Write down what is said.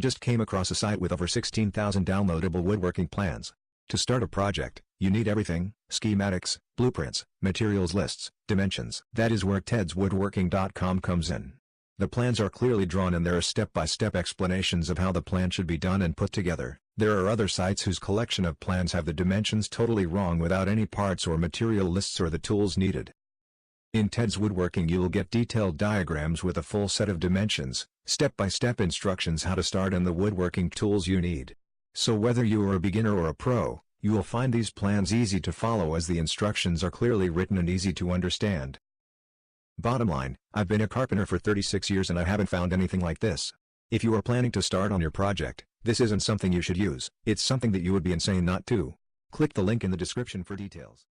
just came across a site with over 16,000 downloadable woodworking plans. To start a project, you need everything: schematics, blueprints, materials lists, dimensions. That is where tedswoodworking.com comes in. The plans are clearly drawn and there are step-by-step explanations of how the plan should be done and put together. There are other sites whose collection of plans have the dimensions totally wrong without any parts or material lists or the tools needed. In Ted's Woodworking you will get detailed diagrams with a full set of dimensions, step-by-step instructions how to start and the woodworking tools you need. So whether you are a beginner or a pro, you will find these plans easy to follow as the instructions are clearly written and easy to understand. Bottom line, I've been a carpenter for 36 years and I haven't found anything like this. If you are planning to start on your project, this isn't something you should use. It's something that you would be insane not to. Click the link in the description for details.